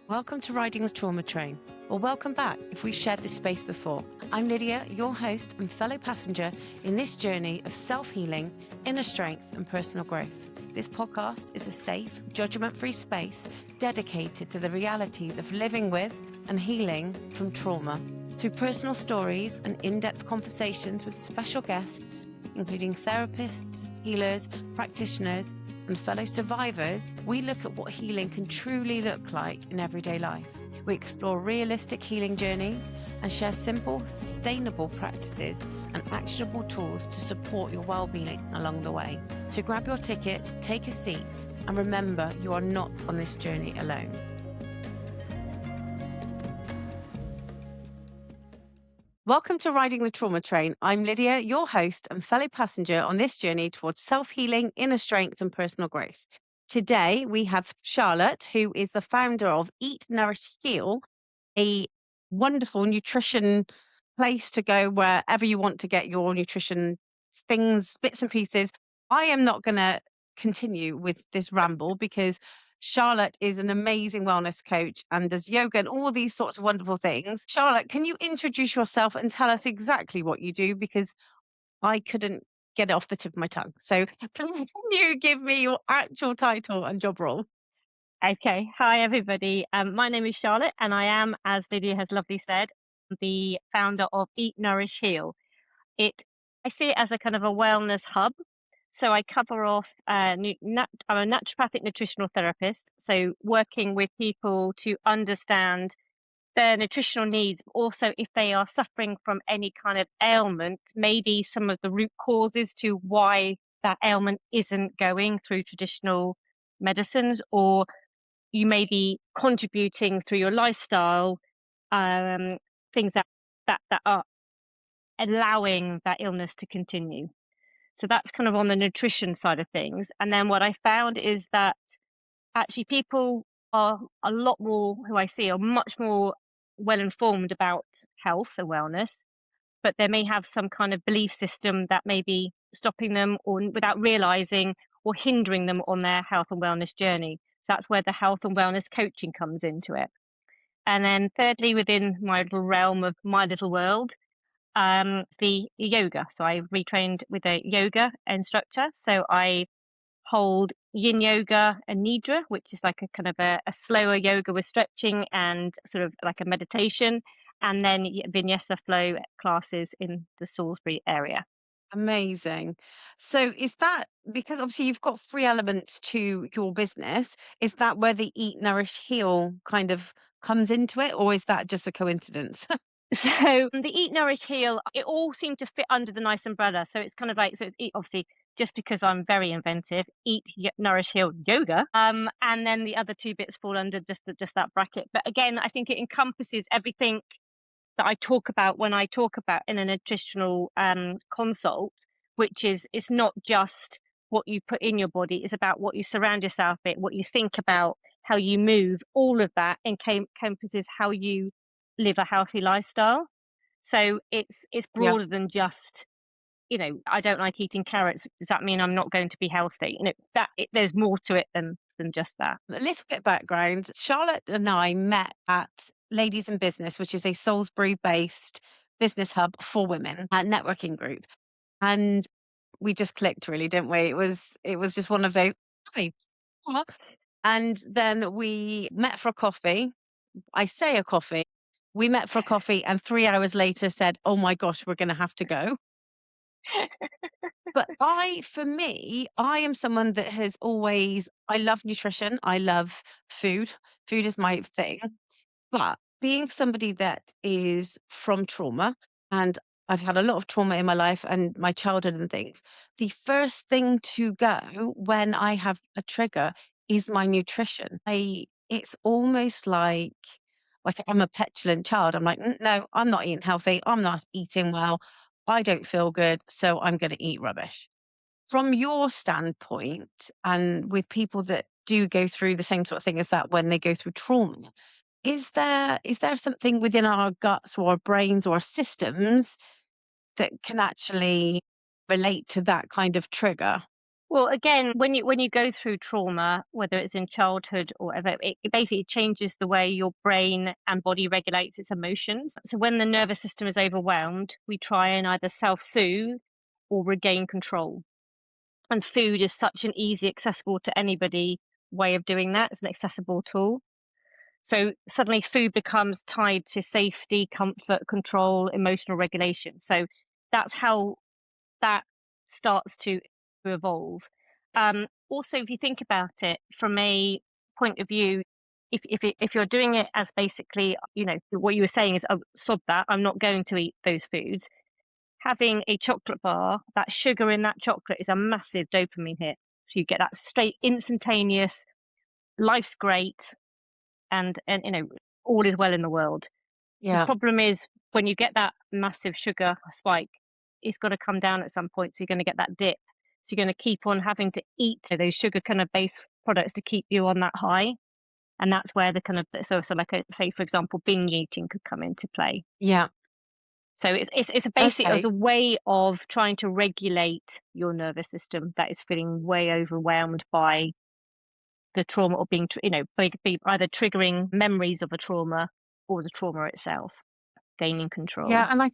Welcome to Riding the Trauma Train, or welcome back if we've shared this space before. I'm Lydia, your host and fellow passenger in this journey of self-healing, inner strength and personal growth. This podcast is a safe, judgment-free space dedicated to the realities of living with and healing from trauma. Through personal stories and in-depth conversations with special guests, including therapists, healers, practitioners, and fellow survivors, we look at what healing can truly look like in everyday life. We explore realistic healing journeys and share simple, sustainable practices and actionable tools to support your well-being along the way. So grab your ticket, take a seat, and remember you are not on this journey alone. Welcome to Riding the Trauma Train. I'm Lydia, your host and fellow passenger on this journey towards self-healing, inner strength and personal growth. Today, we have Charlotte, who is the founder of Eat Nourish Heal, a wonderful nutrition place to go wherever you want to get your nutrition things, bits and pieces. I am not going to continue with this ramble because Charlotte is an amazing wellness coach and does yoga and all these sorts of wonderful things. Charlotte, can you introduce yourself and tell us exactly what you do? Because I couldn't get it off the tip of my tongue. So please can you give me your actual title and job role? Okay. Hi, everybody. My name is Charlotte, and I am, as Lydia has lovely said, the founder of Eat Nourish Heal. I see it as a kind of a wellness hub. So I cover off. I'm a naturopathic nutritional therapist. So working with people to understand their nutritional needs, but also if they are suffering from any kind of ailment, maybe some of the root causes to why that ailment isn't going through traditional medicines, or you may be contributing through your lifestyle, um, things that are allowing that illness to continue. So that's kind of on the nutrition side of things. And then what I found is that actually people are a lot more, who I see are much more well informed about health and wellness, but they may have some kind of belief system that may be stopping them or without realizing or hindering them on their health and wellness journey. So that's where the health and wellness coaching comes into it. And then thirdly, within my little realm of my little world, the yoga. So I retrained with a yoga instructor. So I hold yin yoga and nidra, which is like a kind of a slower yoga with stretching and sort of like a meditation, and then vinyasa flow classes in the Salisbury area. Amazing. So is that because obviously you've got three elements to your business, is that where the Eat, Nourish, Heal kind of comes into it, or is that just a coincidence? So the Eat, Nourish, Heal, it all seemed to fit under the nice umbrella. So it's kind of like, obviously, just because I'm very inventive, Eat, Nourish, Heal, yoga, and then the other two bits fall under just that bracket. But again, I think it encompasses everything that I talk about when I talk about in a nutritional consult, which is it's not just what you put in your body, it's about what you surround yourself with, what you think about, how you move. All of that encompasses how you live a healthy lifestyle. So it's Yeah. broader than just, I don't like eating carrots. Does that mean I'm not going to be healthy? There's more to it than just that. A little bit of background. Charlotte and I met at Ladies in Business, which is a Salisbury-based business hub for women, a networking group. And we just clicked really, didn't we? It was just one of those, "Hi." And then we met for a coffee. I say a coffee. We met for a coffee and 3 hours later said, "Oh my gosh, we're gonna have to go." But for me, I am someone that has always I love nutrition, I love food. Food is my thing. But being somebody that is from trauma, and I've had a lot of trauma in my life and my childhood and things, the first thing to go when I have a trigger is my nutrition. It's almost like I'm a petulant child. I'm like, No, I'm not eating healthy. I'm not eating well. I don't feel good, so I'm going to eat rubbish." From your standpoint, and with people that do go through the same sort of thing as that when they go through trauma, is there something within our guts or our brains or our systems that can actually relate to that kind of trigger? Well, again, when you go through trauma, whether it's in childhood or whatever, it basically changes the way your brain and body regulates its emotions. So when the nervous system is overwhelmed, we try and either self-soothe or regain control. And food is such an easy, accessible to anybody way of doing that. It's an accessible tool. So suddenly food becomes tied to safety, comfort, control, emotional regulation. So that's how that starts to evolve. Also, if you think about it from a point of view, if you're doing it as basically, what you were saying is, oh, sod that, I'm not going to eat those foods. Having a chocolate bar, that sugar in that chocolate is a massive dopamine hit. So you get that straight, instantaneous, life's great, and all is well in the world. The Yeah. problem is when you get that massive sugar spike, it's got to come down at some point. So you're going to get that dip. So you're going to keep on having to eat those sugar kind of base products to keep you on that high. And that's where the kind of so like say for example, binge eating could come into play. Yeah. So it's a basic as Okay. a way of trying to regulate your nervous system that is feeling way overwhelmed by the trauma or being be either triggering memories of a trauma or the trauma itself gaining Yeah. control. And I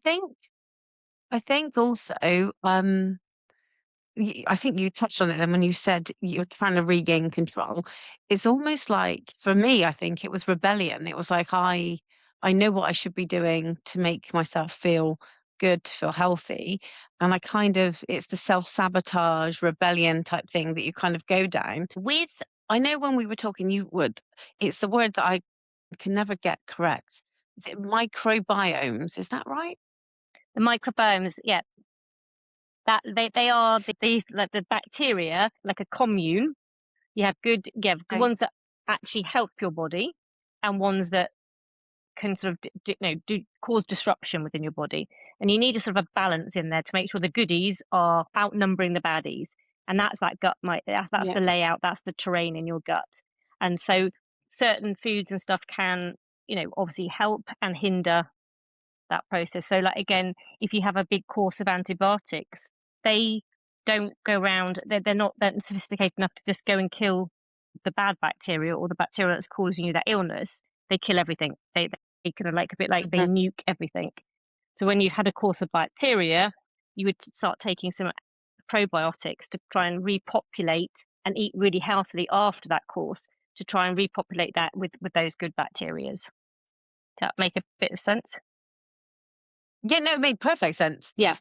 think also, I think you touched on it then when you said you're trying to regain control. It's almost like, for me, I think it was rebellion. It was like I know what I should be doing to make myself feel good, to feel healthy. And it's the self-sabotage, rebellion type thing that you kind of go down. I know when we were talking, it's the word that I can never get correct. Is it microbiomes? Is that right? The microbiomes, yeah, that they are these like the bacteria, like a commune. You have good Okay. ones that actually help your body, and ones that can sort of do cause disruption within your body. And you need a sort of a balance in there to make sure the goodies are outnumbering the baddies. And that's that that's Yeah. the layout, that's the terrain in your gut. And so certain foods and stuff can, obviously help and hinder that process. So, like again, if you have a big course of antibiotics, they don't go around. They're not that sophisticated enough to just go and kill the bad bacteria or the bacteria that's causing you that illness. They kill everything. They kind of like a bit like they Mhm. nuke everything. So when you had a course of bacteria, you would start taking some probiotics to try and repopulate and eat really healthily after that course to try and repopulate that with those good bacterias. Does that make a bit of sense? Yeah, no, it made perfect sense. Yeah.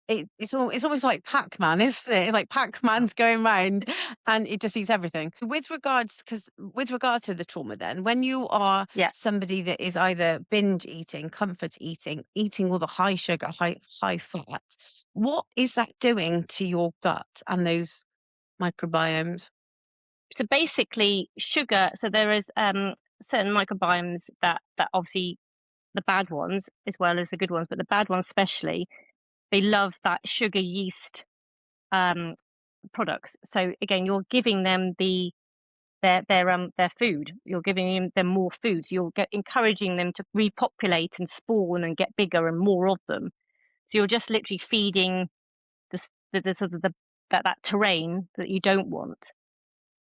It's almost like Pac-Man, isn't it? It's like Pac-Man's going round and it just eats everything. Because with regard to the trauma then, when you are Yeah. somebody that is either binge eating, comfort eating, eating all the high sugar, high fat, what is that doing to your gut and those microbiomes? So basically, sugar. So there is certain microbiomes that obviously the bad ones as well as the good ones, but the bad ones especially, they love that sugar yeast um, products. So again, you're giving them their food. You're giving them more food. So you're encouraging them to repopulate and spawn and get bigger and more of them. So you're just literally feeding the sort of that terrain that you don't want.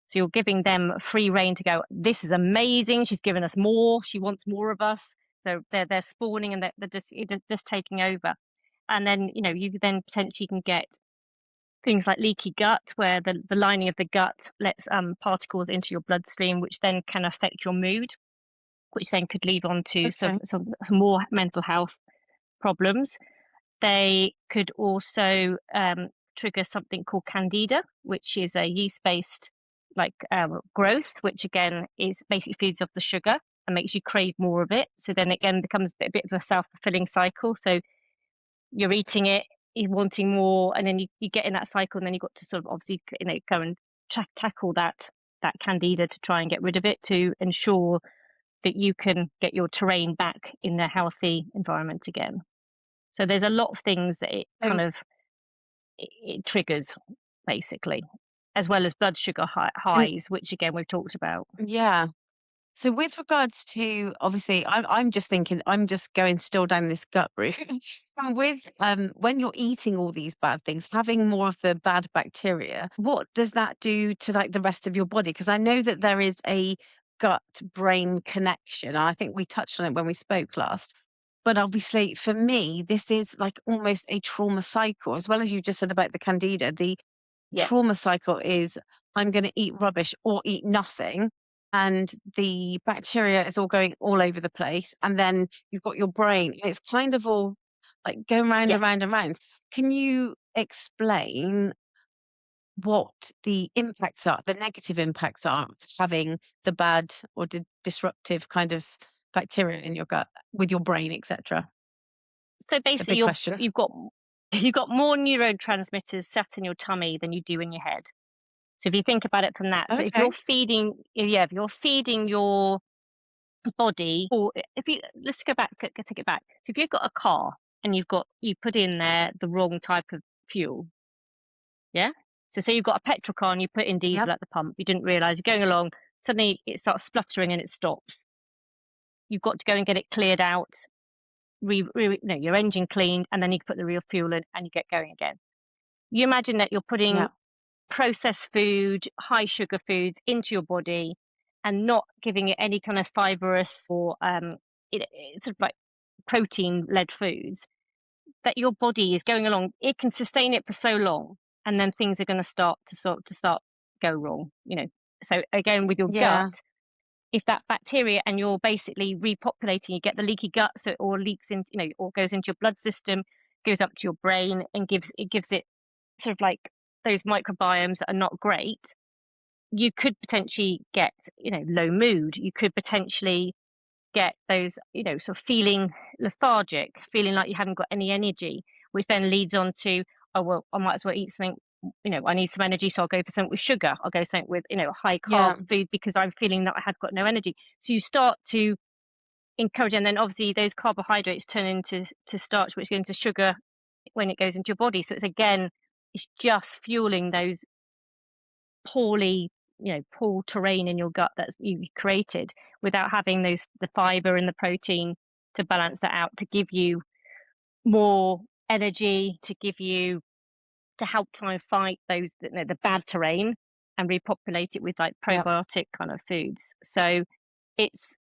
So you're giving them free rein to go, this is amazing. She's given us more. She wants more of us. So they're spawning and they're just taking over. And then, you then potentially can get things like leaky gut, where the lining of the gut lets particles into your bloodstream, which then can affect your mood, which then could lead on to Okay. some more mental health problems. They could also trigger something called candida, which is a yeast-based growth, which again is basically feeds off the sugar and makes you crave more of it. So then again becomes a bit of a self-fulfilling cycle. So you're eating it, you're wanting more, and then you get in that cycle, and then you've got to sort of obviously go and tackle that candida to try and get rid of it to ensure that you can get your terrain back in a healthy environment again. So there's a lot of things that So it triggers basically, as well as blood sugar and highs, which again we've talked about. yeah. So with regards to obviously, I'm just thinking, I'm just going still down this gut route. And with when you're eating all these bad things, having more of the bad bacteria, what does that do to like the rest of your body? Because I know that there is a gut brain connection. I think we touched on it when we spoke last. But obviously, for me, this is like almost a trauma cycle, as well as you just said about the candida. The Yeah, trauma cycle is I'm going to eat rubbish or eat nothing. And the bacteria is all going all over the place. And then you've got your brain. It's kind of all like going round yeah. and round and round. Can you explain what the impacts are, the negative impacts are of having the bad or disruptive kind of bacteria in your gut with your brain, etc.? So A basically, big question. you've got you've got more neurotransmitters sat in your tummy than you do in your head. So if you think about it from that, so if Okay. you're feeding, yeah, if you're feeding your body, or if you let's go back, take it back. So if you've got a car and you put in there the wrong type of fuel, yeah. So say you've got a petrol car and you put in Yep. diesel at the pump, you didn't realise you're going along, suddenly it starts spluttering and it stops. You've got to go and get it cleared out, no, your engine cleaned, and then you put the real fuel in and you get going again. You imagine that you're putting Yep. processed food, high sugar foods into your body and not giving it any kind of fibrous or it's sort of like protein led foods that your body is going along. It can sustain it for so long, and then things are going to start go wrong. So again with your gut, Yeah. if that bacteria and you're basically repopulating, you get the leaky gut, so it all leaks in, or goes into your blood system, goes up to your brain, and gives it sort of like those microbiomes that are not great. You could potentially get, low mood. You could potentially get those, sort of feeling lethargic, feeling like you haven't got any energy, which then leads on to, oh, well, I might as well eat something, I need some energy, so I'll go for something with sugar. I'll go something with, high carb Yeah. food because I'm feeling that I have got no energy. So you start to encourage, and then obviously those carbohydrates turn into starch, which goes into sugar when it goes into your body. So it's just fueling those poorly, poor terrain in your gut that you created without having the fiber and the protein to balance that out, to give you more energy, to help try and fight the bad terrain and repopulate it with like Yep. probiotic kind of foods. So it's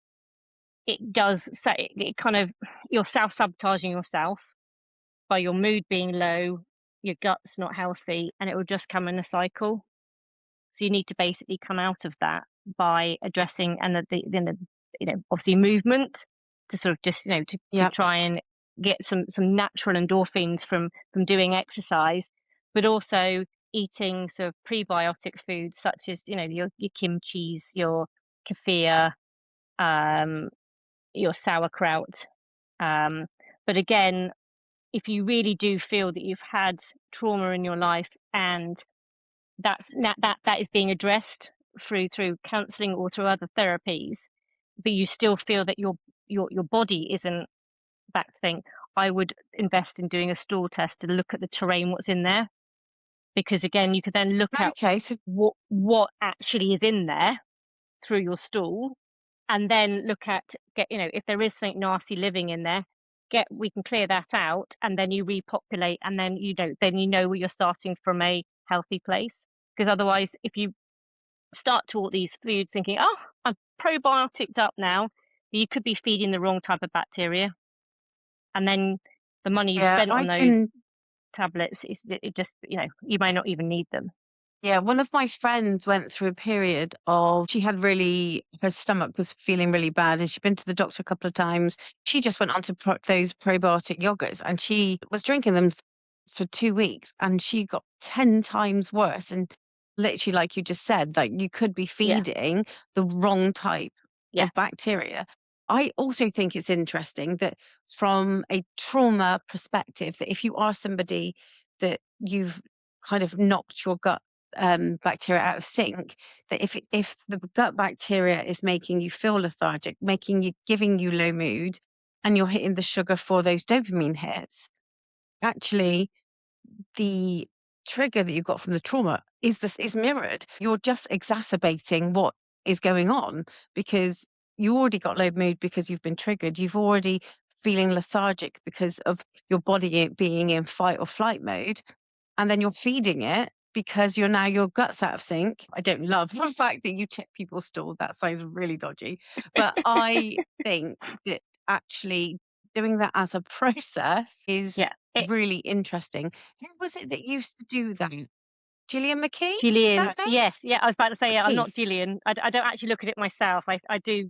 it does say it kind of you're self-sabotaging yourself by your mood being low, your gut's not healthy, and it will just come in a cycle. So you need to basically come out of that by addressing and obviously movement to sort of just to Yep. try and get some natural endorphins from doing exercise, but also eating sort of prebiotic foods such as your kimchi's, your kefir, um, your sauerkraut. Um, but again, if you really do feel that you've had trauma in your life and that is being addressed through counseling or through other therapies, but you still feel that your body isn't back thing, I would invest in doing a stool test to look at the terrain, what's in there, because again, you could then look at Okay. So what actually is in there through your stool, and then look at get if there is something nasty living in there, get we can clear that out, and then you repopulate, and then where you're starting from a healthy place. Because otherwise, if you start to all these foods thinking, oh, I'm probioticed up now, you could be feeding the wrong type of bacteria, and then the money you yeah, spent I on those can. tablets it just you may not even need them. Yeah, one of my friends went through a period of she had really her stomach was feeling really bad, and she'd been to the doctor a couple of times. She just went on to those probiotic yogurts, and she was drinking them for 2 weeks, and she got 10 times worse. And literally, like you just said, like you could be Yeah, feeding the wrong type yeah, of bacteria. I also think it's interesting that from a trauma perspective, that if you are somebody that you've kind of knocked your gut bacteria out of sync, that if the gut bacteria is making you feel lethargic, giving you low mood, and you're hitting the sugar for those dopamine hits, actually the trigger that you got from the trauma is mirrored. You're just exacerbating what is going on because you already got low mood because you've been triggered. You've already feeling lethargic because of your body being in fight or flight mode. And then you're feeding it because you're now your gut's out of sync. I don't love the fact that you check people's stool. That sounds really dodgy. But I think that actually doing that as a process is Yeah. really interesting. Who was it that used to do that? Gillian McKee? Is that Gillian, her name? yes, yeah, I was about to say, I'm not McKeith. Gillian. I don't actually look at it myself. I do,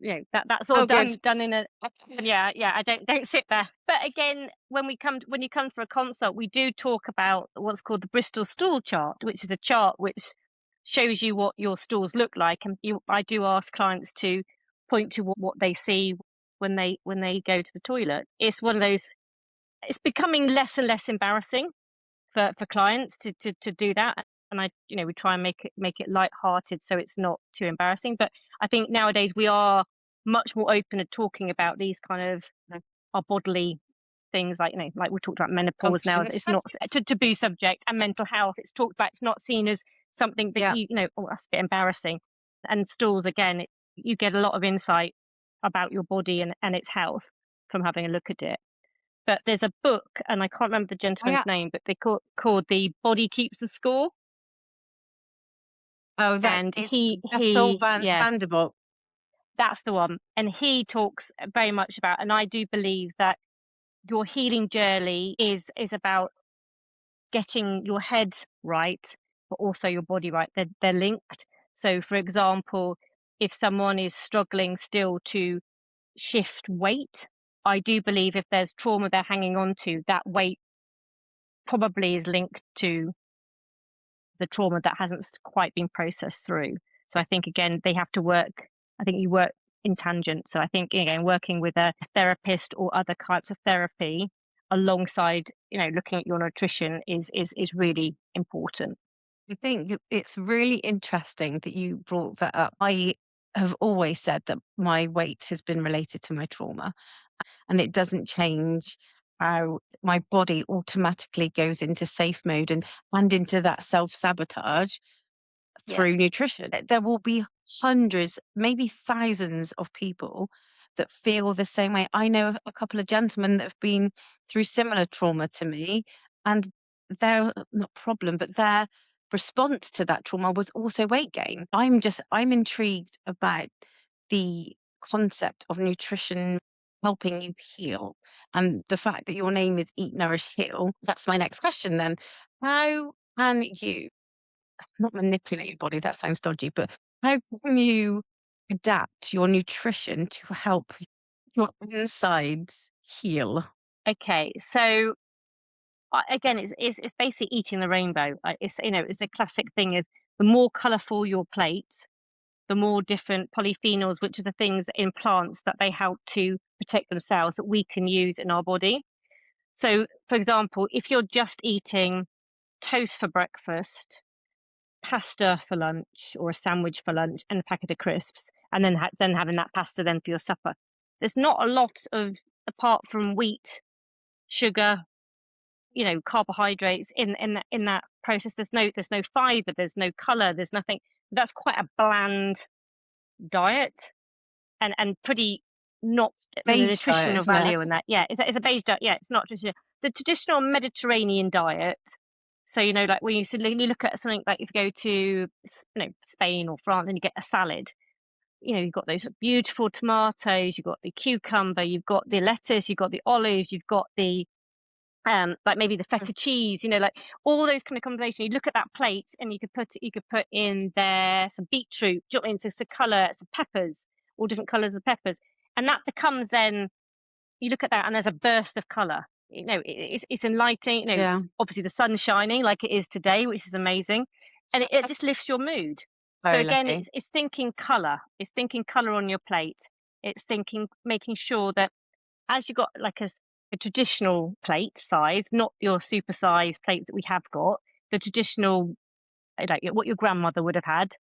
that's all Oh, good. done in a. And yeah, I don't sit there. But again, when you come for a consult, we do talk about what's called the Bristol stool chart, which is a chart which shows you what your stools look like, and I do ask clients to point to what they see when they go to the toilet. It's one of those. It's becoming less and less embarrassing for clients to do that, and we try and make it light-hearted so it's not too embarrassing. But I think nowadays we are much more open at talking about these kind of our bodily things, like like we talked about menopause now. Functions. It's not a taboo subject, and mental health. It's talked about. It's not seen as something that Yeah. oh, that's a bit embarrassing. And stools again, you get a lot of insight about your body and its health from having a look at it. But there's a book, and I can't remember the I, gentleman's name, but they called "The Body Keeps the Score," oh, that's and it's Bethel yeah, Vanderbilt. that's the one. And he talks very much about, and I do believe that your healing journey is about getting your head right, but also your body right. They're linked. So, for example, if someone is struggling still to shift weight, I do believe if there's trauma they're hanging on to, that weight probably is linked to the trauma that hasn't quite been processed through. So I think again they have to work. I think you work in tangent. So I think again working with a therapist or other types of therapy alongside looking at your nutrition is really important. I think it's really interesting that you brought that up. I have always said that my weight has been related to my trauma, and it doesn't change how my body automatically goes into safe mode and into that self-sabotage Yeah. through nutrition. There will be hundreds, maybe thousands of people that feel the same way. I know a couple of gentlemen that have been through similar trauma to me, and their not problem, but their response to that trauma was also weight gain. I'm intrigued about the concept of nutrition helping you heal, and the fact that your name is Eat Nourish Heal. That's my next question then. How can you not manipulate your body, that sounds dodgy, but how can you adapt your nutrition to help your insides heal? Okay. So again, it's basically eating the rainbow. It's it's a classic thing of the more colourful your plate, the more different polyphenols, which are the things in plants that they help to protect themselves that we can use in our body. So, for example, if you're just eating toast for breakfast, pasta for lunch, or a sandwich for lunch, and a packet of crisps, and then then having that pasta then for your supper, there's not a lot of, apart from wheat, sugar, carbohydrates in that process. There's no fiber, there's no color, there's nothing. That's quite a bland diet, and pretty not the Beige diet, nutritional isn't it? value in that. Yeah, it's a beige diet. Yeah, it's not traditional. The traditional Mediterranean diet. So like when you look at something like if you go to Spain or France and you get a salad, you've got those beautiful tomatoes, you've got the cucumber, you've got the lettuce, you've got the olives, you've got the like maybe the feta cheese, like all those kind of combinations. You look at that plate and you could put in there some beetroot, do you know what I mean? So some colour, some peppers, all different colours of peppers. And that becomes then you look at that and there's a burst of colour. It's enlightening, Yeah, obviously the sun's shining like it is today, which is amazing. And it just lifts your mood. So very again, lucky. it's thinking colour. It's thinking colour on your plate. It's thinking making sure that as you got like a traditional plate size, not your super size plates that we have got, the traditional, like what your grandmother would have had,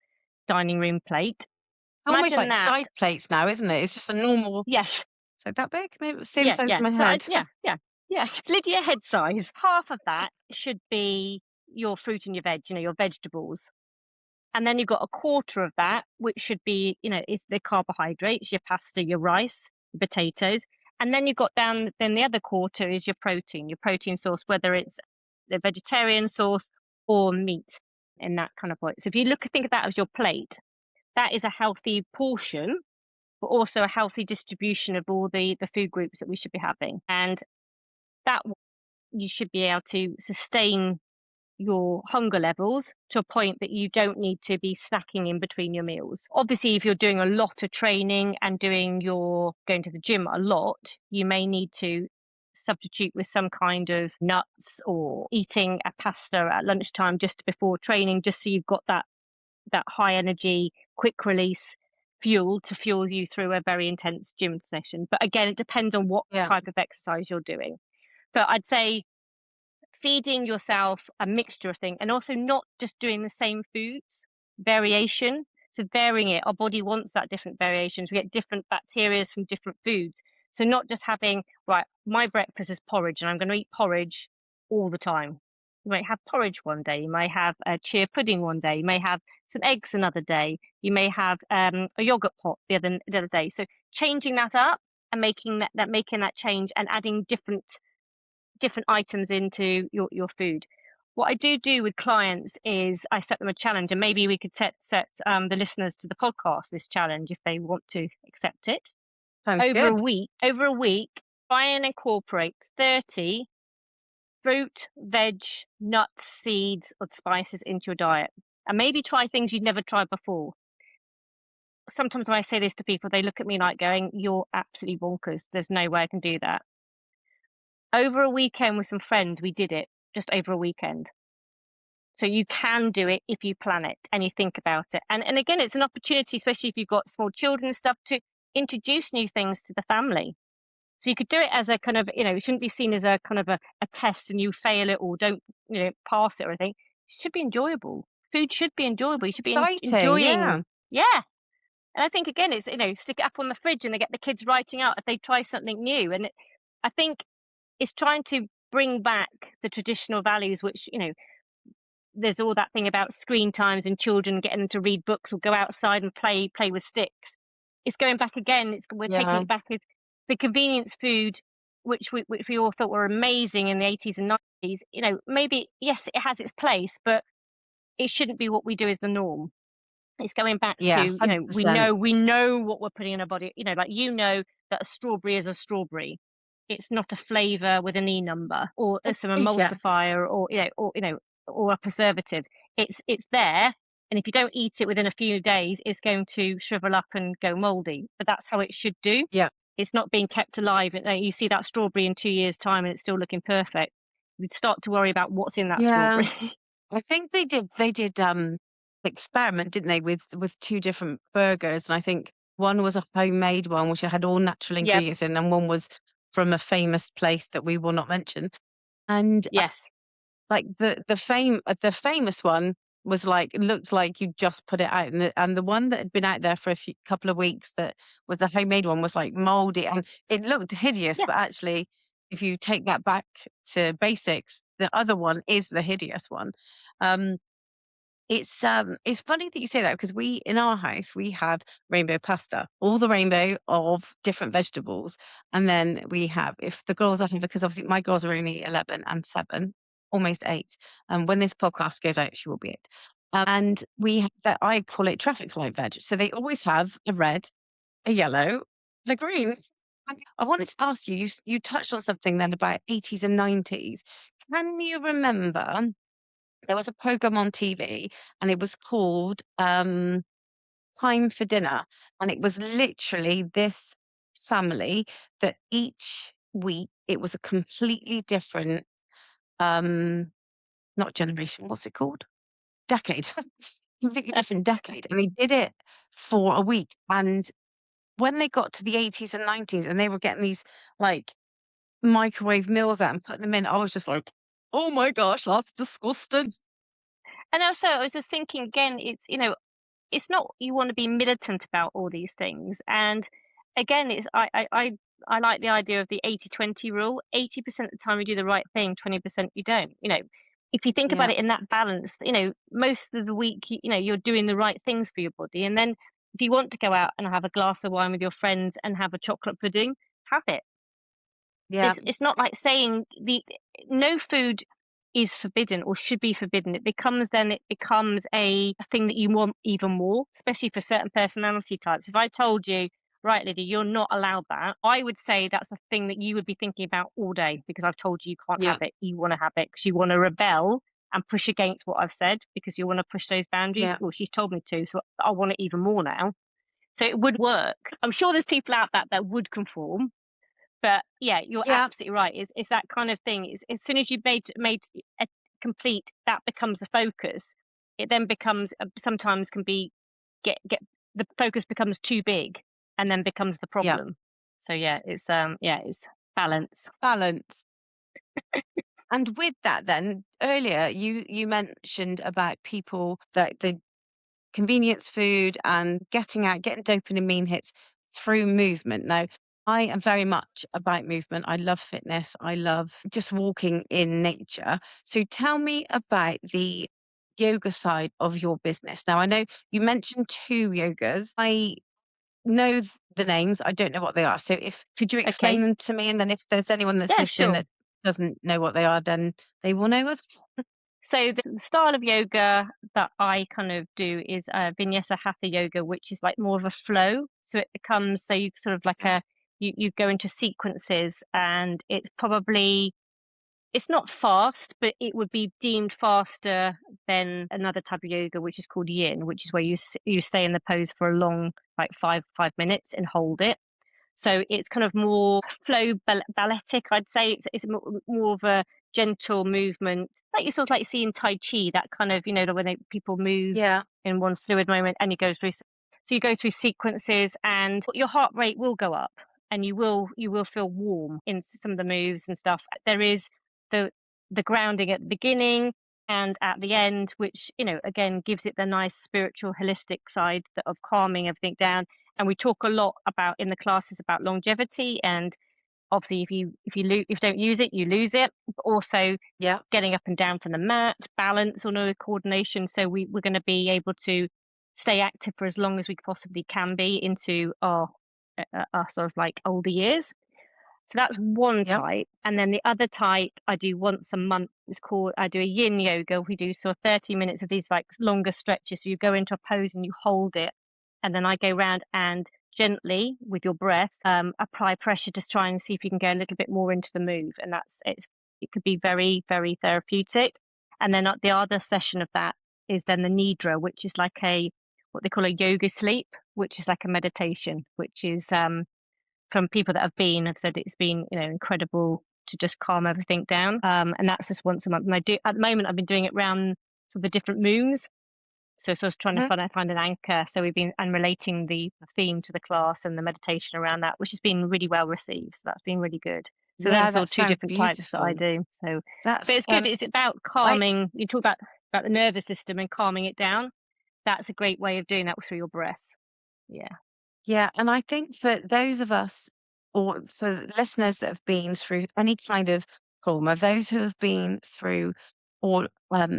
dining room plate. It's almost Imagine like that. side plates now, isn't it? It's just a normal, Yes. it's like that big, maybe same Yeah. size as Yeah. my So head. yeah. It's Lydia head size. Half of that should be your fruit and your veg, your vegetables. And then you've got a quarter of that, which should be, is the carbohydrates, your pasta, your rice, your potatoes. And then you've got down, then the other quarter is your protein source, whether it's the vegetarian source or meat in that kind of point. So if you think of that as your plate, that is a healthy portion, but also a healthy distribution of all the food groups that we should be having. And that you should be able to sustain your hunger levels to a point that you don't need to be snacking in between your meals. Obviously, if you're doing a lot of training and going to the gym a lot, you may need to substitute with some kind of nuts or eating a pasta at lunchtime just before training, just so you've got that high energy, quick release fuel to fuel you through a very intense gym session. But again, it depends on what Yeah. type of exercise you're doing. But I'd say feeding yourself a mixture of things, and also not just doing the same foods, variation. So varying it, our body wants that different variations. We get different bacteria from different foods. So not just having, right, my breakfast is porridge and I'm going to eat porridge all the time. You might have porridge one day, you may have a chia pudding one day, you may have some eggs another day, you may have a yogurt pot the other day. So changing that up and making that change and adding different items into your food. What I do with clients is I set them a challenge, and maybe we could set the listeners to the podcast this challenge if they want to accept it. Sounds good. Over a week, try and incorporate 30 fruit, veg, nuts, seeds, or spices into your diet, and maybe try things you'd never tried before. Sometimes when I say this to people, they look at me like going, "You're absolutely bonkers. There's no way I can do that." Over a weekend with some friends, we did it just over a weekend. So you can do it if you plan it and you think about it. And again, it's an opportunity, especially if you've got small children and stuff, to introduce new things to the family. So you could do it as a kind of, it shouldn't be seen as a kind of a test and you fail it or don't, pass it or anything. It should be enjoyable. Food should be enjoyable. You It's should be exciting. enjoying. Yeah. Yeah. And I think again, it's, stick it up on the fridge and they get the kids writing out if they try something new. And I think it's trying to bring back the traditional values, which, there's all that thing about screen times and children getting them to read books or go outside and play with sticks. It's going back again. We're taking Yeah. it back as the convenience food, which we all thought were amazing in the 80s and 90s. Maybe yes, it has its place, but it shouldn't be what we do as the norm. It's going back to, Yeah. 100%. we know what we're putting in our body. Like that a strawberry is a strawberry. It's not a flavor with an E number or some Yeah. emulsifier or a preservative. It's there, and if you don't eat it within a few days, it's going to shrivel up and go moldy. But that's how it should do. Yeah. It's not being kept alive. You see that strawberry in 2 years' time, and it's still looking perfect. You'd start to worry about what's in that Yeah. strawberry. I think they did experiment, didn't they, with two different burgers. And I think one was a homemade one, which had all natural Yep. ingredients in, and one was from a famous place that we will not mention. And Yes. like the famous one was like, it looked like you just put it out, and the one that had been out there for a couple of weeks, that was the homemade one, was like moldy and it looked hideous. Yeah. But actually, if you take that back to basics, the other one is the hideous one. um it's funny that you say that, because we, in our house, we have rainbow pasta, all the rainbow of different vegetables. And then we have, if the girls are, because obviously my girls are only 11 and 7, almost 8. And when this podcast goes out, she will be 8. And we have that, I call it traffic light veg. So they always have a red, a yellow, and a green. And I wanted to ask you, you touched on something then about 80s and 90s. Can you remember there was a program on TV, and it was called Time for Dinner. And it was literally this family that each week it was a completely different, um, not generation, what's it called? Decade. Completely different decade. And they did it for a week. And when they got to the 80s and 90s and they were getting these like microwave meals out and putting them in, I was just like, oh my gosh, that's disgusting. And also, I was just thinking again, it's not you want to be militant about all these things. And again, I like the idea of the 80-20 rule. 80% of the time you do the right thing, 20% you don't. if you think about Yeah. it in that balance, most of the week, you're doing the right things for your body. And then if you want to go out and have a glass of wine with your friends and have a chocolate pudding, have it. Yeah. It's not like saying no food is forbidden or should be forbidden. It becomes a thing that you want even more, especially for certain personality types. If I told you, right, Lydia, you're not allowed that, I would say that's a thing that you would be thinking about all day because I've told you you can't have Yeah. it. You want to have it because you want to rebel and push against what I've said because you want to push those boundaries. Yeah. Well, she's told me to, so I want it even more now. So it would work. I'm sure there's people out there that would conform, but yeah, you're Yeah. absolutely right. It's that kind of thing. It's, as soon as you've made a complete, that becomes the focus. It then becomes sometimes can be get the focus becomes too big, and then becomes the Yeah. problem. So it's balance. Balance. And with that then, earlier you mentioned about people that the convenience food and getting out, getting dopamine hits through movement. Now, I am very much about movement. I love fitness. I love just walking in nature. So tell me about the yoga side of your business. Now, I know you mentioned two yogas. I know the names. I don't know what they are. So if could you explain Okay, them to me? And then if there's anyone that's yeah, listening sure. that doesn't know what they are, then they will know as well. So the style of yoga that I kind of do is Vinyasa Hatha yoga, which is like more of a flow. So it becomes so you sort of like Okay. you go into sequences, and it's not fast, but it would be deemed faster than another type of yoga, which is called Yin, which is where you stay in the pose for a long, like five minutes and hold it. So it's kind of more flow balletic, I'd say. It's more of a gentle movement, like you sort of like see in Tai Chi, that kind of, when people move Yeah. in one fluid moment and you go through. So you go through sequences and your heart rate will go up and you will feel warm in some of the moves and stuff. There is the the grounding at the beginning and at the end, which, again, gives it the nice spiritual, holistic side of calming everything down. And we talk a lot about in the classes about longevity, and obviously if you don't use it, you lose it, but also Yeah. getting up and down from the mat, balance, or no coordination. So we're going to be able to stay active for as long as we possibly can be into our sort of like older years. So that's one Yep. type. And then the other type I do once a month is called, I do a yin yoga. We do sort of 30 minutes of these like longer stretches. So you go into a pose and you hold it. And then I go around and gently with your breath, apply pressure to try and see if you can go a little bit more into the move. And it could be very, very therapeutic. And then the other session of that is then the nidra, which is like what they call a yoga sleep, which is like a meditation, which is, from people that have said it's been, incredible to just calm everything down. And that's just once a month. And I do at the moment I've been doing it around sort of the different moons. So sort of trying to Mhm. find an anchor. So we've been and relating the theme to the class and the meditation around that, which has been really well received. So that's been really good. So Yeah, there's all that two sounds different types that I beautiful. do. So, but That's it's good. It's about I calming. You talk about the nervous system and calming it down. That's a great way of doing that through your breath. Yeah. yeah, and I think for those of us or for listeners that have been through any kind of trauma, those who have been through or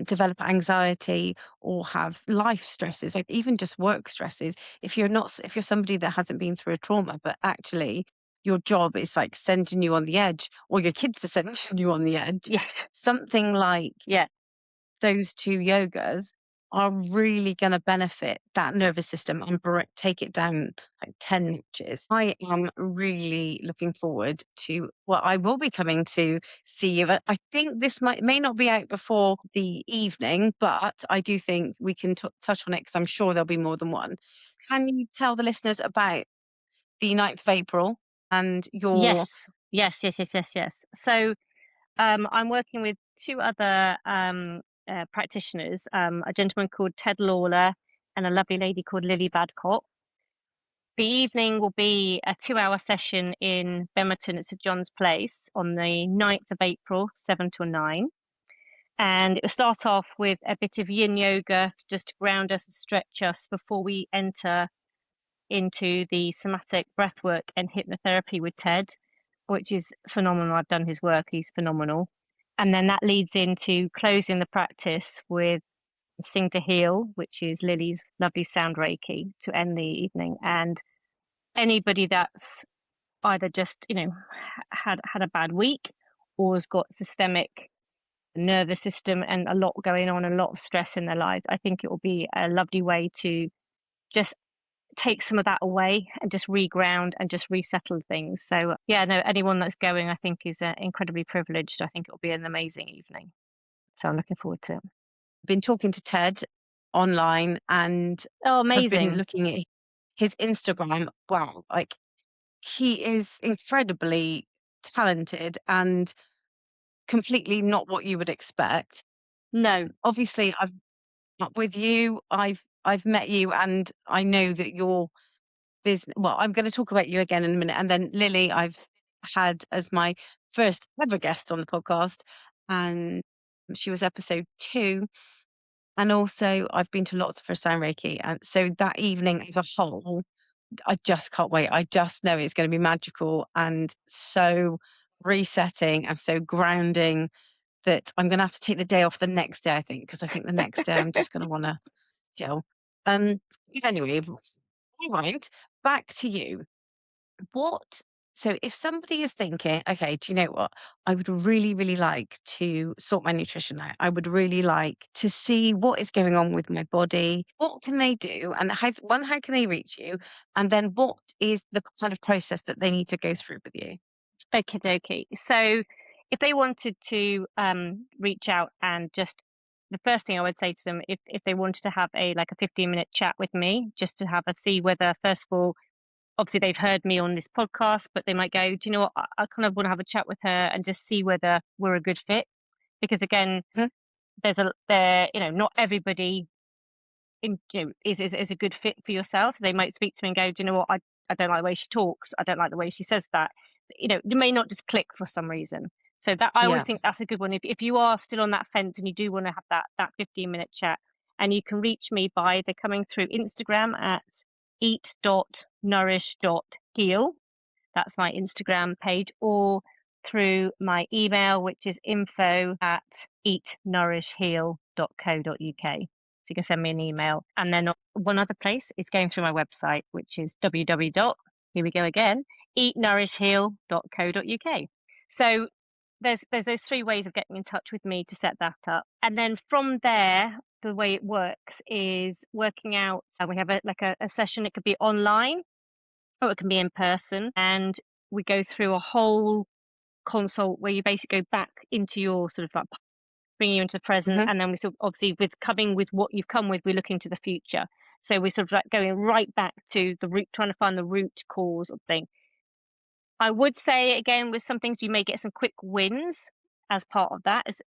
develop anxiety or have life stresses, like even just work stresses, if you're somebody that hasn't been through a trauma, but actually your job is like sending you on the edge, or your kids are sending you on the edge, Yes. something like Yeah. those two yogas are really going to benefit that nervous system and take it down like 10 notches. I am really looking forward to, well, I will be coming to see you. I think this may not be out before the evening, but I do think we can touch on it because I'm sure there'll be more than one. Can you tell the listeners about the 9th of April and your, Yes. Yes. Yes. Yes. Yes. Yes. So I'm working with two other practitioners, a gentleman called Ted Lawler and a lovely lady called Lily Badcock. The evening will be a 2-hour session in Bemerton at St John's Place on the 9th of April, 7 to 9. And it will start off with a bit of yin yoga just to ground us and stretch us before we enter into the somatic breathwork and hypnotherapy with Ted, which is phenomenal. I've done his work, he's phenomenal. And then that leads into closing the practice with Sing to Heal, which is Lily's lovely sound Reiki to end the evening. And anybody that's either just, had a bad week or has got systemic nervous system and a lot going on, a lot of stress in their lives, I think it will be a lovely way to just take some of that away and just reground and just resettle things. So yeah, no, anyone that's going, I think, is incredibly privileged. I think it will be an amazing evening. So I'm looking forward to it. Been talking to Ted online and Oh, have been amazing. looking at his Instagram. Wow, like he is incredibly talented and completely not what you would expect. No, Obviously, I've with you, I've met you and I know that your business, well, I'm going to talk about you again in a minute. And then Lily, I've had as my first ever guest on the podcast, and she was episode 2. And also, I've been to lots of her sound Reiki. And so that evening as a whole, I just can't wait. I just know it's going to be magical and so resetting and so grounding that I'm going to have to take the day off the next day, I think, because I think the next day I'm just going to want to chill. Um, anyway, rewind back to you. What so if somebody is thinking, okay, do you know what? I would really, really like to sort my nutrition out. I would really like to see what is going on with my body. What can they do? And how can they reach you? And then what is the kind of process that they need to go through with you? okie dokie. So if they wanted to reach out and just the first thing I would say to them, if they wanted to have a like a 15-minute chat with me, just to have a see whether first of all, obviously they've heard me on this podcast, but they might go, do you know what, I kind of want to have a chat with her and just see whether we're a good fit. Because again, Mhm. not everybody is a good fit for yourself. They might speak to me and go, do you know what, I don't like the way she talks. I don't like the way she says that. You may not just click for some reason. So that I always Yeah. think that's a good one. If you are still on that fence and you do want to have that 15-minute chat, and you can reach me by either coming through Instagram at eat.nourish.heal. That's my Instagram page, or through my email, which is info@eatnourishheal.co.uk. So you can send me an email. And then one other place is going through my website, which is here we go again, eatnourishheal.co.uk. So there's those 3 ways of getting in touch with me to set that up. And then from there, the way it works is working out, we have a session. It could be online or it can be in person, and we go through a whole consult where you basically go back into your sort of like bringing you into the present, Hmm. and then we sort of obviously with coming with what you've come with, we look into the future. So we're sort of like going right back to the root, trying to find the root cause of thing. I would say again, with some things you may get some quick wins as part of that, as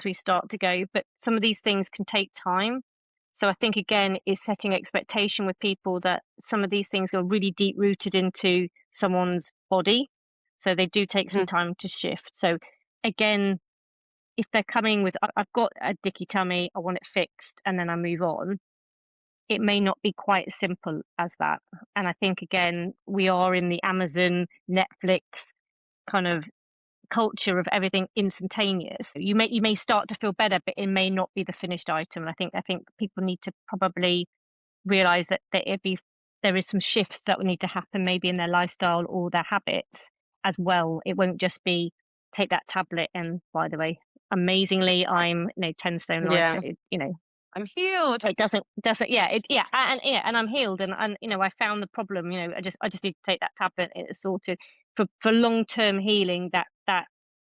we start to go, but some of these things can take time. So I think again is setting expectation with people that some of these things are really deep rooted into someone's body. So they do take some Hmm. time to shift. So again, if they're coming with I've got a dicky tummy, I want it fixed, and then I move on, it may not be quite as simple as that. And I think again, we are in the Amazon, Netflix kind of culture of everything instantaneous. You may start to feel better, but it may not be the finished item. And I think people need to probably realize that there is some shifts that will need to happen maybe in their lifestyle or their habits as well. It won't just be take that tablet and by the way, amazingly I'm 10 stone lighter. Yeah. It I'm healed. it doesn't yeah, and I'm healed and I found the problem, I just need to take that tablet. It's sorted. For long-term healing, that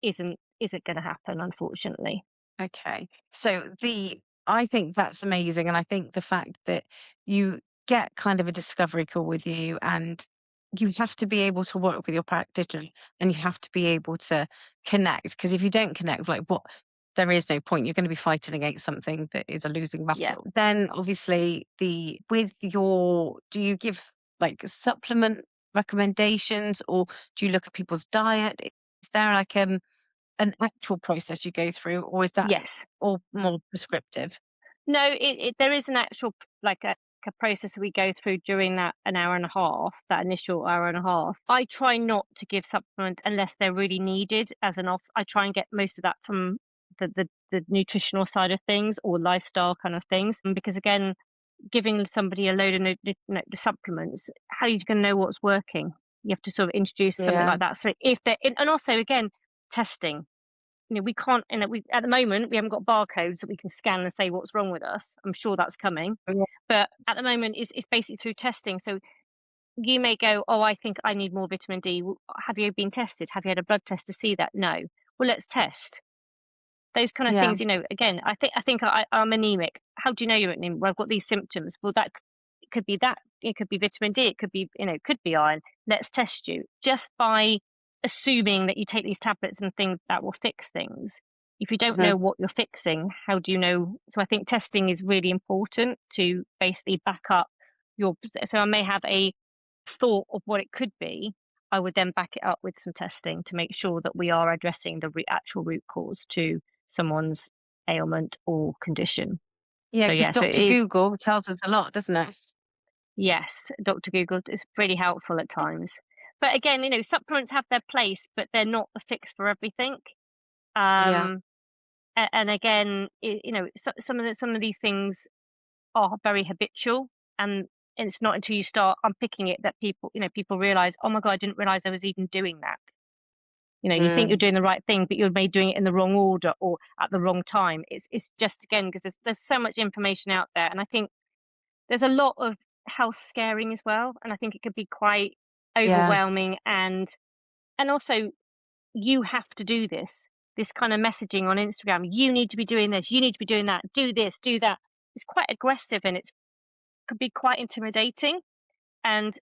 isn't going to happen, unfortunately. Okay. So I think that's amazing. And I think the fact that you get kind of a discovery call with you and you have to be able to work with your practitioner and you have to be able to connect. Because if you don't connect, like what there is no point. You're going to be fighting against something that is a losing Yeah. battle. Then obviously do you give like supplement recommendations or do you look at people's diet? Is there like an actual process you go through, or is that Yes. all more prescriptive? No, there is an actual like a like a process that we go through during that an hour and a half, that initial hour and a half. I try not to give supplements unless they're really needed as an off. I try and get most of that from the nutritional side of things or lifestyle kind of things. And because again, giving somebody a load of the supplements, how are you going to know what's working? You have to sort of introduce something Yeah. like that. So if they're, and also again, testing. We can't, we at the moment we haven't got barcodes that we can scan and say what's wrong with us. I'm sure that's coming, Yeah. but at the moment it's basically through testing. So you may go, oh, I think I need more vitamin D. Well, have you been tested? Have you had a blood test to see that? No. Well, let's test those kind of Yeah. things. Again, I'm anemic. How do you know you're anemic? Well, I've got these symptoms. Well, that it could be that. It could be vitamin D. It could be, it could be iron. Let's test you. Just by assuming that you take these tablets and things that will fix things. If you don't Mhm. know what you're fixing, how do you know? So I think testing is really important to basically back up your. So I may have a thought of what it could be. I would then back it up with some testing to make sure that we are addressing the actual root cause to someone's ailment or condition. Yeah, So because yeah, so it Dr. is, Google tells us a lot, doesn't it? yes, Dr. Google is pretty helpful at times. But again, supplements have their place, but they're not the fix for everything. Yeah. Um, and again, some of these things are very habitual, and it's not until you start unpicking it that people realize, oh my God, I didn't realize I was even doing that. You think you're Mm. doing the right thing, but you're maybe doing it in the wrong order or at the wrong time. It's just again because there's so much information out there, and I think there's a lot of health scaring as well, and I think it could be quite Yeah. overwhelming, and also you have to do this. This kind of messaging on Instagram, you need to be doing this, you need to be doing that, do this, do that. It's quite aggressive and it could be quite intimidating. And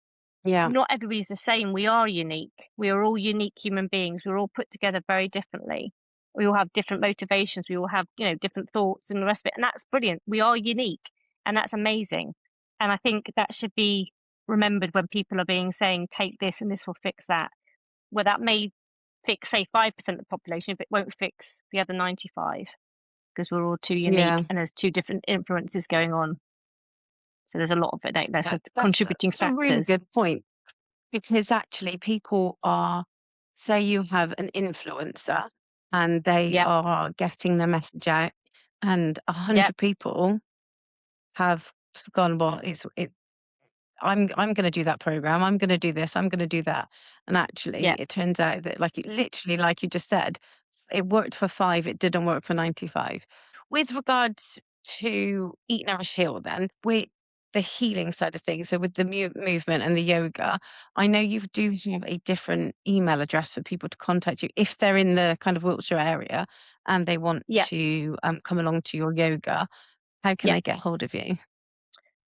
Yeah. not everybody's the same. We are unique. We are all unique human beings. We're all put together very differently. We all have different motivations. We all have, different thoughts and the rest of it. And that's brilliant. We are unique and that's amazing. And I think that should be remembered when people are being saying, take this and this will fix that. Well, that may fix, say, 5% of the population, but it won't fix the other 95 because we're all too unique Yeah. and there's two different influences going on. So there's a lot of it out there. So contributing That's a really factors. good point because actually people are, say you have an influencer and they Yep. are getting their message out and a Yep. hundred people have gone, well, I'm gonna do that program, I'm gonna do this, I'm gonna do that. And actually Yep. it turns out that literally like you just said, it worked for 5, it didn't work for 95. With regards to Eat Nourish Heal then, with the healing side of things, so with the movement and the yoga, I know you do have a different email address for people to contact you if they're in the kind of Wiltshire area and they want Yep. to come along to your yoga. How can Yep. they get hold of you?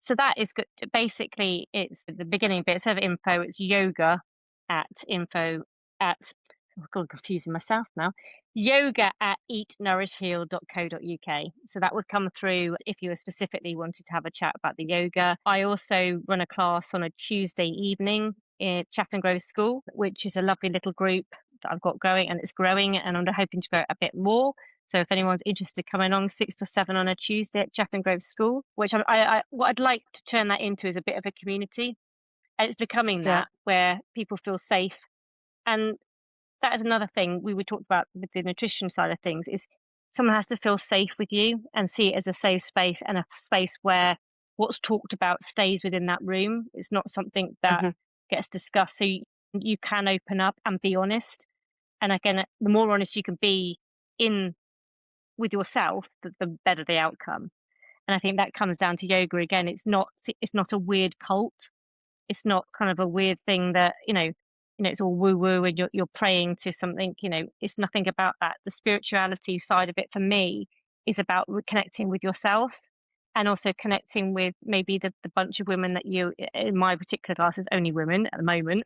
So that is good. Basically, it's the beginning bit. Instead of info, it's yoga at info at, oh God, I'm confusing myself now. Yoga at eatnourishheal.co.uk. So that would come through if you were specifically wanted to have a chat about the yoga. I also run a class on a Tuesday evening in Chaffin Grove School, which is a lovely little group that I've got going and it's growing and I'm hoping to grow a bit more. So if anyone's interested, come along 6 to 7 on a Tuesday at Chaffin Grove School, which what I'd like to turn that into is a bit of a community. And it's becoming Yeah. that where people feel safe. And that is another thing we would talk about with the nutrition side of things is someone has to feel safe with you and see it as a safe space and a space where what's talked about stays within that room. It's not something that Mhm. gets discussed. So you can open up and be honest. And again, the more honest you can be in with yourself, the better the outcome. And I think that comes down to yoga again. It's not a weird cult. It's not kind of a weird thing that it's all woo woo and you're praying to something. It's nothing about that. The spirituality side of it for me is about connecting with yourself and also connecting with maybe the bunch of women that you in my particular class is only women at the moment,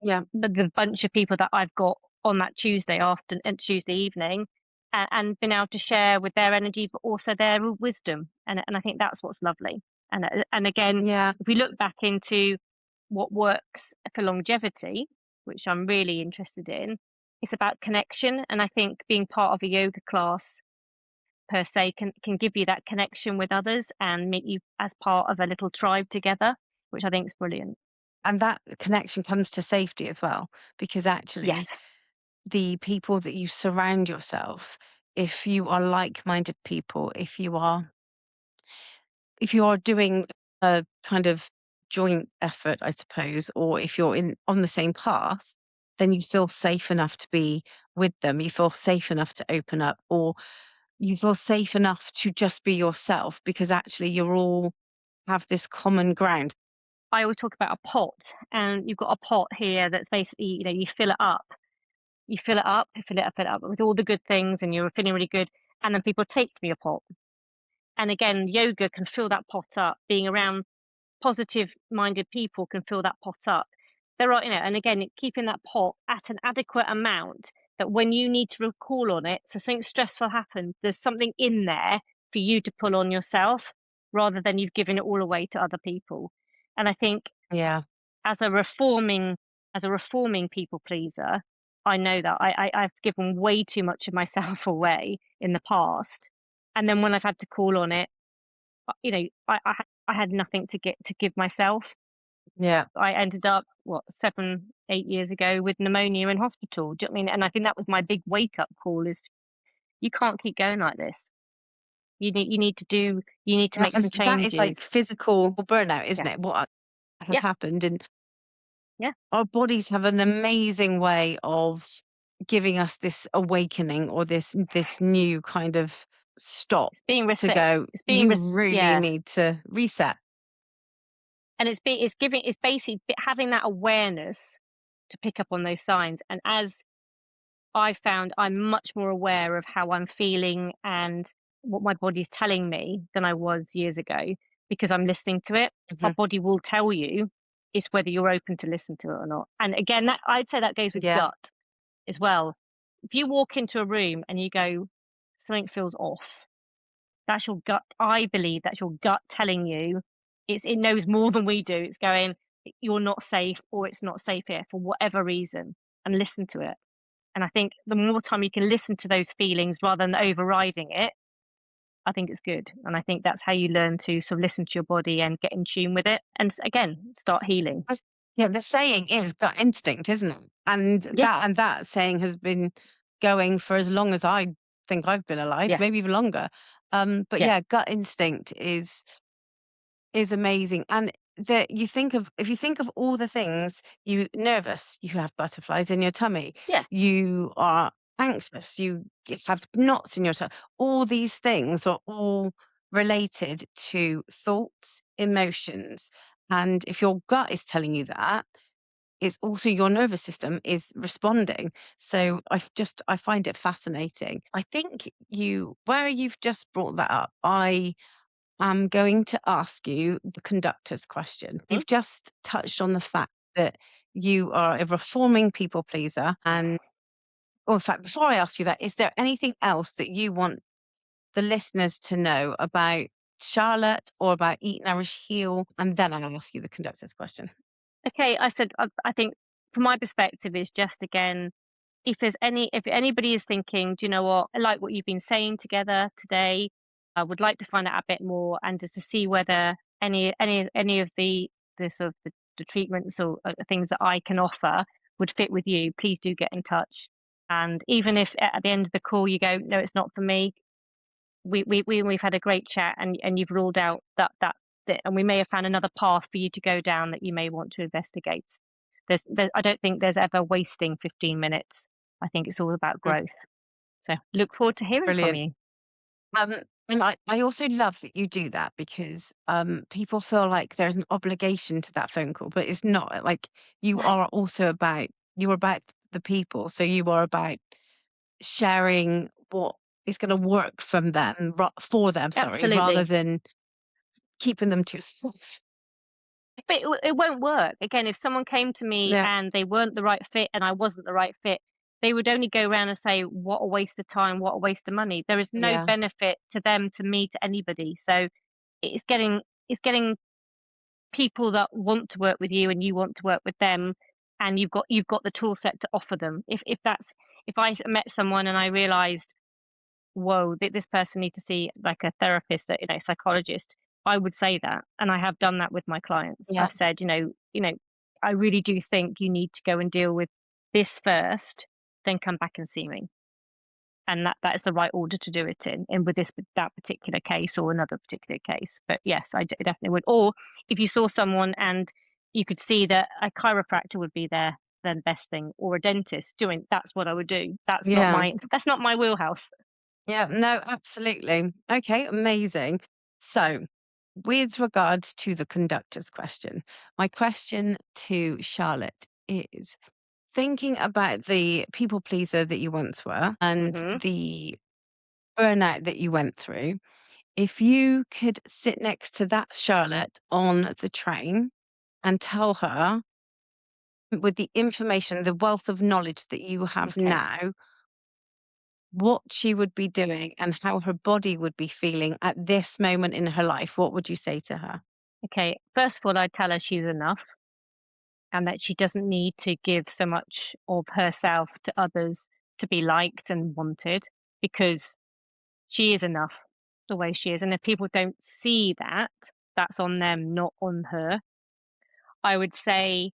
Yeah. the bunch of people that I've got on that Tuesday after and Tuesday evening, and been able to share with their energy, but also their wisdom, and I think that's what's lovely. And again, Yeah. if we look back into what works for longevity, which I'm really interested in, it's about connection. And I think being part of a yoga class per se can give you that connection with others and meet you as part of a little tribe together, which I think is brilliant. And that connection comes to safety as well, because actually Yes. the people that you surround yourself, if you are like-minded people, if you are doing a kind of joint effort, I suppose, or if you're in on the same path, then you feel safe enough to be with them. You feel safe enough to open up, or you feel safe enough to just be yourself because actually you're all have this common ground. I always talk about a pot, and you've got a pot here that's basically, you fill it up. You fill it up, fill it up with all the good things, and you're feeling really good. And then people take from your pot. And again, yoga can fill that pot up. Being around positive minded people can fill that pot up. There are, and again, keeping that pot at an adequate amount that when you need to recall on it, so something stressful happens, there's something in there for you to pull on yourself rather than you've given it all away to other people. And I think Yeah, as a reforming people pleaser, I know that I've given way too much of myself away in the past. And then when I've had to call on it, I had nothing to give myself. yeah. I ended up, what, 7, 8 years ago with pneumonia in hospital. Do you know what I mean? And I think that was my big wake up call is you can't keep going like this. You need to Yeah, make some and that is like changes. physical burnout, Yeah. isn't it? What has Yeah. happened, and Yeah. our bodies have an amazing way of giving us this awakening or this new kind of stop It's being to reset. go, It's being you res- really yeah. need to reset. And it's basically having that awareness to pick up on those signs. And as I found, I'm much more aware of how I'm feeling and what my body's telling me than I was years ago because I'm listening to it. Our Mhm. body will tell you. It's whether you're open to listen to it or not. And again, that I'd say that goes with Yeah. gut as well. If you walk into a room and you go, something feels off, that's your gut. I believe that's your gut telling you. It knows more than we do. It's going, you're not safe or it's not safe here for whatever reason, and listen to it. And I think the more time you can listen to those feelings rather than overriding it, I think it's good. And I think that's how you learn to sort of listen to your body and get in tune with it. And again, start healing. As- Yeah, the saying is gut instinct, isn't it? And Yeah. that saying has been going for as long as I think I've been alive, Yeah. maybe even longer. But Yeah. yeah, gut instinct is amazing. And that you think of if you think of all the things you nervous, you have butterflies in your tummy, Yeah. you are anxious, you have knots in your tummy. All these things are all related to thoughts, emotions. And if your gut is telling you that, it's also your nervous system is responding. So I find it fascinating. I think where you've just brought that up, I'm going to ask you the conductor's question. Mm. You've just touched on the fact that you are a reforming people pleaser. And, or in fact, before I ask you that, is there anything else that you want the listeners to know about Charlotte or about Eat, Nourish, Heal? And then I'll ask you the conductor's question. Okay. I think from my perspective is just again, if anybody is thinking, do you know what, I like what you've been saying together today. I would like to find out a bit more and just to see whether any of the sort of the treatments or things that I can offer would fit with you. Please do get in touch. And even if at the end of the call you go, no, it's not for me, we've had a great chat and you've ruled out that, and we may have found another path for you to go down that you may want to investigate. I don't think there's ever wasting 15 minutes. I think it's all about Mm, growth. So look forward to hearing from brilliant. you. Um, and I also love that you do that because people feel like there's an obligation to that phone call, but it's not. Like you No, are also you're about the people. So you are about sharing what is going to work from them for them, sorry, rather absolutely. than keeping them to yourself. But it won't work. Again, if someone came to me Yeah, and they weren't the right fit and I wasn't the right fit, they would only go around and say, "What a waste of time, what a waste of money." There is no yeah. benefit to them, to me, to anybody. So it's getting people that want to work with you and you want to work with them, and you've got the tool set to offer them. If I met someone and I realized whoa, this person needs to see like a therapist, psychologist, I would say that. And I have done that with my clients. Yeah. I've said, I really do think you need to go and deal with this first, then come back and see me. And that is the right order to do it in with that particular case or another particular case. But yes, I definitely would. Or if you saw someone and you could see that a chiropractor would be there, then best thing, or a dentist doing, that's what I would do. Yeah. That's not my wheelhouse. Yeah. No, absolutely. Okay. Amazing. So, with regards to the conductor's question, my question to Charlotte is thinking about the people pleaser that you once were and Hmm. the burnout that you went through, if you could sit next to that Charlotte on the train and tell her, with the information, the wealth of knowledge that you have Okay. now, what she would be doing and how her body would be feeling at this moment in her life, what would you say to her? Okay. First of all, I'd tell her she's enough and that she doesn't need to give so much of herself to others to be liked and wanted, because she is enough the way she is. And if people don't see that, that's on them, not on her. I would say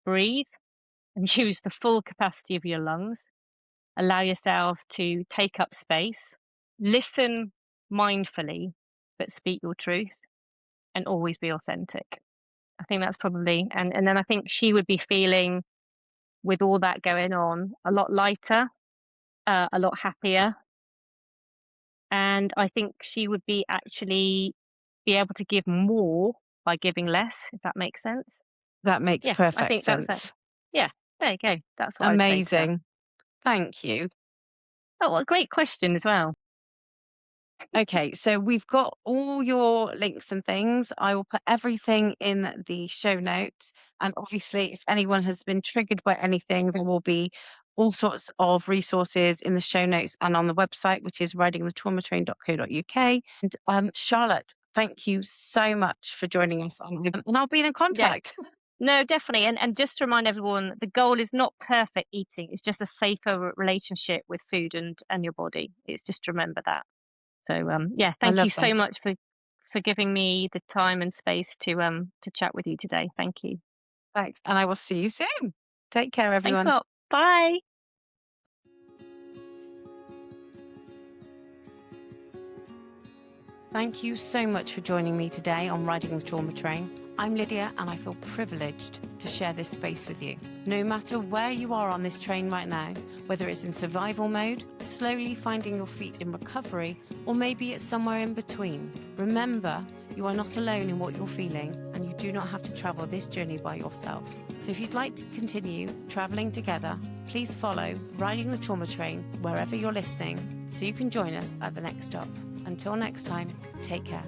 breathe and use the full capacity of your lungs. Allow yourself to take up space. Listen mindfully, but speak your truth and always be authentic. I think that's probably, and then I think she would be feeling, with all that going on, a lot lighter, a lot happier. And I think she would be actually be able to give more by giving less, if that makes sense. That makes Yeah, I perfect think that's it. sense. Yeah, there you go. That's what I would say to her. Amazing. Thank you. Oh, what a great question as well. Okay, so we've got all your links and things. I will put everything in the show notes. And obviously, if anyone has been triggered by anything, there will be all sorts of resources in the show notes and on the website, which is ridingthetraumatrain.co.uk. And Charlotte, thank you so much for joining us. And I'll be in Yeah, contact. no, definitely. And just to remind everyone, the goal is not perfect eating. It's just a safer relationship with food and your body. It's just to remember that. So yeah, I thank you love so that. much for giving me the time and space to chat with you today. Thank you. Thanks. And I will see you soon. Take care, Thanks a everyone. lot. Bye. Thank you so much for joining me today on Riding the Trauma Train. I'm Lydia and I feel privileged to share this space with you. No matter where you are on this train right now, whether it's in survival mode, slowly finding your feet in recovery, or maybe it's somewhere in between, remember you are not alone in what you're feeling and you do not have to travel this journey by yourself. So if you'd like to continue traveling together, please follow Riding the Trauma Train wherever you're listening so you can join us at the next stop. Until next time, take care.